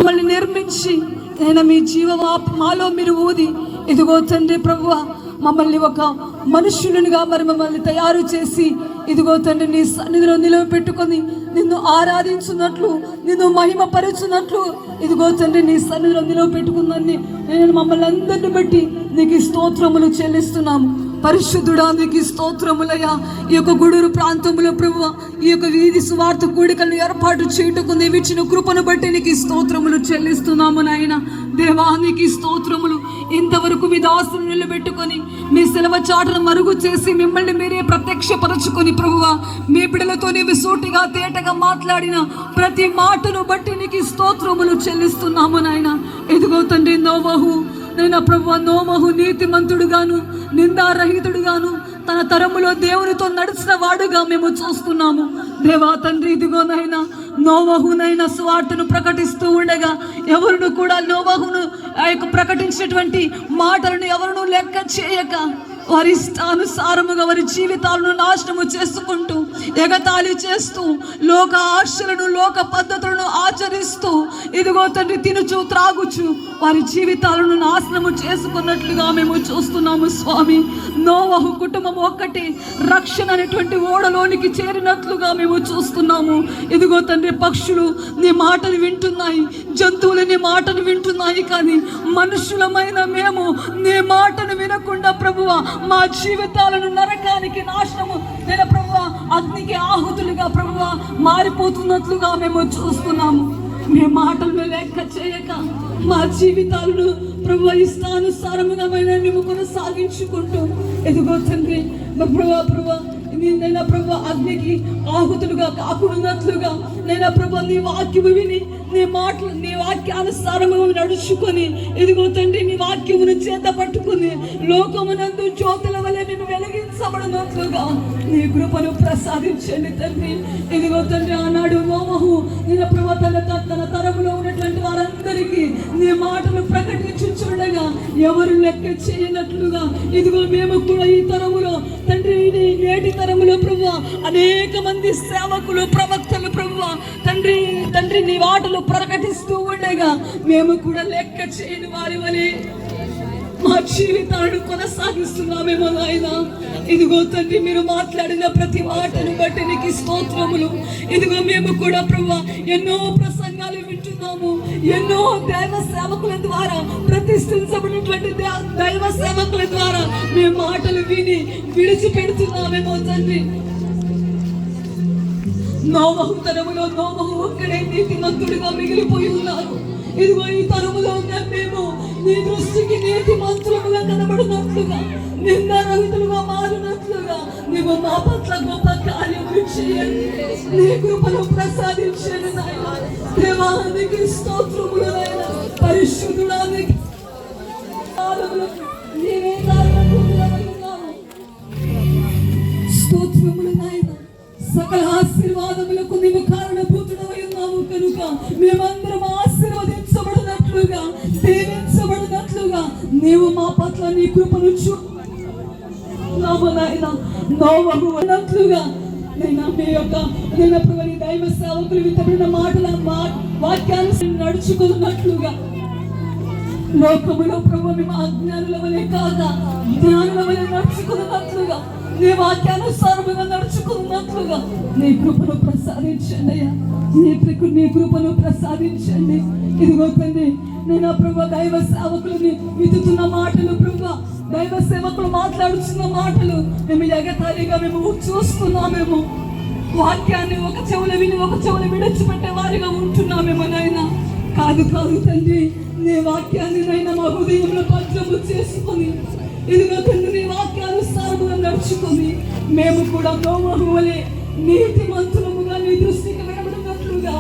మమ్మల్ని నిర్మించి నేను మీ మాలో మీరు ఊది ఇదిగో తండ్రి ప్రభువా మమ్మల్ని ఒక మనుషులునిగా మరి మమ్మల్ని తయారు చేసి ఇదిగో తండ్రి నీ సన్నిధిలో నిలవబెట్టుకొని నిన్ను ఆరాధించున్నట్లు నిన్ను మహిమపరుచున్నట్లు ఇదిగో తండ్రి నీ సన్నిధిలో నిలవబెట్టుకుందని నేను మమ్మల్ని అందరిని బట్టి నీకు స్తోత్రములు చెల్లిస్తున్నాము. పరిశుద్ధుడా నీకు స్తోత్రములయ్యా. ఈ యొక్క గూడూరు ప్రాంతంలో ప్రభువా ఈ యొక్క వీధి సువార్త కూడికలను ఏర్పాటు చేయుటకు నీవు ఇచ్చిన కృపను బట్టి నీకు స్తోత్రములు చెల్లిస్తున్నాము నాయన. దేవా నీకు స్తోత్రములు. ఇంతవరకు మీ దాసును నిలబెట్టుకొని మీ సెలవ చాటును మరుగు చేసి మిమ్మల్ని మీరే ప్రత్యక్షపరచుకొని ప్రభువా మీ బిడ్డలతో నీవు సూటిగా తేటగా మాట్లాడిన ప్రతి మాటను బట్టి నీకు స్తోత్రములు చెల్లిస్తున్నాము నాయన. ఇదిగో తండ్రి నోవహు నైనా ప్రభువా నోవహు నీతిమంతుడుగాను నిందారహితుడుగాను తన తరములో దేవునితో నడిచిన వాడుగా మేము చూస్తున్నాము. దేవా తండ్రి ఇదిగోనైనా నోవహునైనా సువార్తను ప్రకటిస్తూ ఉండగా ఎవరును కూడా నోవహును ఆ యొక్క ప్రకటించినటువంటి మాటలను ఎవరును లెక్క చేయక వారి ఇష్టానుసారముగా వారి జీవితాలను నాశనము చేసుకుంటూ ఎగతాళి చేస్తూ లోక ఆశలను లోక పద్ధతులను ఆచరిస్తూ ఇదిగో తండ్రి తినుచు త్రాగుచు వారి జీవితాలను నాశనము చేసుకున్నట్లుగా మేము చూస్తున్నాము స్వామి. నోవహు కుటుంబం ఒక్కటి రక్షణ అనేటువంటి ఓడలోనికి చేరినట్లుగా మేము చూస్తున్నాము. ఇదిగో తండ్రి పక్షులు నీ మాటలు వింటున్నాయి, జంతువులు నీ మాటను వింటున్నాయి, కానీ మనుషులమైన మేము నీ మాటను వినకుండా ప్రభువా మా జీవితాలను నరకానికి నాశనము నేను ప్రభువా అగ్నికి ఆహుతులుగా ప్రభువా మారిపోతున్నట్లుగా మేము చూస్తున్నాము. మీ మాటలను లెక్క చేయక మా జీవితాలను ప్రభువా ఇష్టానుసారముగా మేము కొనసాగించుకుంటూ ఎదుగో తండ్రి ప్రభువా నైనా ప్రభు అగ్నికి ఆహుతులుగా కాకున్నట్లుగా నైనా ప్రభు నీ వాక్యము విని నీ మాటలు నీ వాక్యానుసారము నడుచుకొని ఇదిగో తండ్రి నీ వాక్యమును చేత పట్టుకుని లోకమునందు జ్యోతుల వలె మేము వెలిగించబడినట్లుగా నీ కృపను ప్రసాదించండి తండ్రి. ఇదిగో తండ్రి ఆనాడు నోవహు నేను ప్రభు తన తరములో ఉన్నటువంటి వారందరికీ నీ మాటలు ప్రకటించుచుండగా ఎవరు లెక్క చేయనట్లుగా ఇదిగో మేము కూడా ఈ తరములో తండ్రి నేటి తరములో ప్రభువా అనేక మంది సేవకులు ప్రవక్తలు ప్రభువా తండ్రి నీ వాటలు ప్రకటిస్తూ ఉండగా మేము కూడా లెక్క చేయని వారి వలె మా జీవితాలను కొనసాగిస్తున్నామేమో నాయన. ఇదిగో తండ్రి మీరు మాట్లాడిన ప్రతి మాటను బట్టి నీకు స్తోత్రములు. ఇదిగో మేము కూడా ప్రభువా ఎన్నో ప్రసంగాలు వింటున్నాము, ఎన్నో దైవ సేవకుల ద్వారా ప్రతిష్ఠించబడినటువంటి దైవ సేవకుల ద్వారా మేము మాటలు విని విడిచిపెడుతున్నామేమో తండ్రి. నోవహు తరములో నోవహు ఒక్కడే నీతిమంతుడిగా మిగిలిపోయి ఉన్నారు. ఇదిగో ఈ తరములో ఉన్న మేము నీ దృష్టికి నీతిమంతులుగా కనబడినట్లుగా నిందారహితులుగా మారినట్లుగా నీవు మా పట్ల గొప్ప కార్యములు చేయండి. నీ కృపను ప్రసాదించండి నాయన. దేవానికి స్తోత్రములు నాయన. పరిశుద్ధుడా స్తోత్రములు నాయన. సకల ఆశీర్వాదములకు నీవు కారణభూతుడవై ఉన్నావు కనుక మేమందరం ఆశీర్వదించబడినట్లుగా దీవించబడినట్లుగా నీవు మా పట్ల నీ కృపను చూపుతున్నావు నాయన. నోవహు అన్నట్లుగా నైనా మీ యొక్క నైనా ప్రభు దైవ సేవకులు విత్తబడిన మాటల వాక్యాన్ని నడుచుకున్నట్లుగా లోకములో ప్రభు మేము అజ్ఞానుల వలె కాగా జ్ఞానుల వలె నడుచుకున్నట్లుగా నీ వాక్యానుసారముగా నడుచుకున్నట్లుగా నీ కృపను ప్రసాదించండి అయ్యా. నీ కృపను ప్రసాదించండి. ఇదిగో తండ్రి నేను ప్రభు దైవ సేవకులని వితుతున్న మాటలు ప్రభు దైవ సేవకులు మాట్లాడుతున్న మాటలు మేము ఎగతాళిగా మేము చూస్తున్నామేమో. వాక్యాన్ని ఒక చెవులు విని ఒక చెవులు విడిచిపెట్టే వారిగా ఉంటున్నామేమో నాయన. కాదు తండ్రి నీ వాక్యాన్ని నైనా మా హృదయంలో భద్రము చేసుకొని ఇదిగో తండ్రి నీ వాక్యానుసారముగా నడుచుకొని మేము కూడా నోవహు వలె నీతిమంతులముగా నీ దృష్టికి వినబడినట్లుగా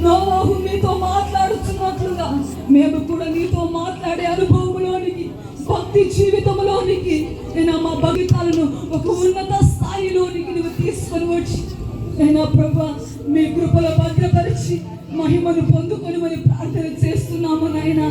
నోవహు మీతో మాట్లాడుతున్నట్లుగా మేము కూడా నీతో మాట్లాడే అనుభవంలోనికి భక్తి జీవితంలోనికి నేను మా భవితాలను ఒక ఉన్నత స్థాయిలోనికి నువ్వు తీసుకొని వచ్చి నేను ప్రభు మీ కృపలో భద్రపరిచి మహిమను పొందుకొని మరి ప్రార్థన చేస్తున్నాము నాయన.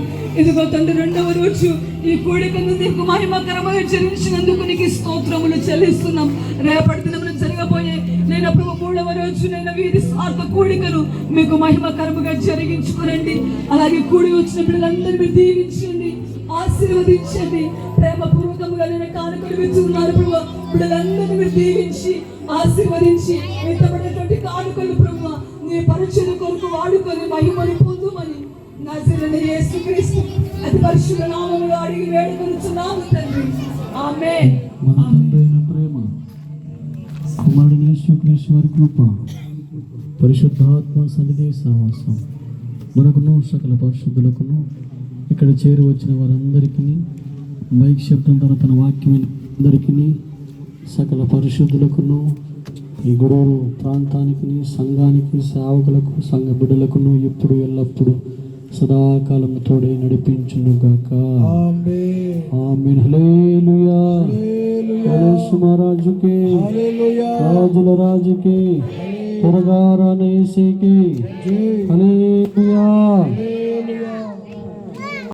ఇదిగో తండ్రి రెండవ రోజు ఈ కూడికను నీకు మహిమకరమైన జరిగినందుకు నీకు స్తోత్రములు చెల్లిస్తున్నాం. రేపటి దినమున జరగబోయే నైనా ప్రభు 3వ రోజు నైనా వీరి స్వార్థ కూడికను మీకు మహిమకరముగా జరిగించుకునండి. అలాగే కూడి వచ్చిన బిడ్డలందరూ మీరు దీవించండి, ఆశీర్వదించండి. ప్రేమ పూర్వకముగా నేను కానుకలు విచ్చున్నారు ప్రభు. బిడ్డలందరినీ మీరు దీవించి ఆశీర్వదించి ఇంతబడినటువంటి కానుకలు ప్రభు నీ పరిచయం కొరకు వాడుకొని మహిమని పొందుమని నజరేయుడైన యేసుక్రీస్తు అతి పరిశుద్ధ నామములో అడిగి వేడుకొనుచున్నాము తండ్రి. ఆమేన్. మన తండ్రి అయిన ప్రేమ, కుమారుడైన యేసుక్రీస్తు వారి కృప, పరిశుద్ధాత్మ సన్నిధి సహవాసం మనకును సకల పరిశుద్ధులకును ఇక్కడ చేరి వచ్చిన వారందరికీ మైక్ శబ్దం ద్వారా తన వాక్యం అందరికీ సకల పరిశుద్ధులకును ఈ గొడవలు ప్రాంతానికి సంఘానికి సేవకులకు సంఘ బిడ్డలకును ఇప్పుడు ఎల్లప్పుడు సదాకాలం తోడే నడిపించునుగాక. ఆమేన్. హల్లెలూయా. యేసు మహారాజుకి, రాజుల రాజుకి, త్వరగా రాని యేసుకి హల్లెలూయా.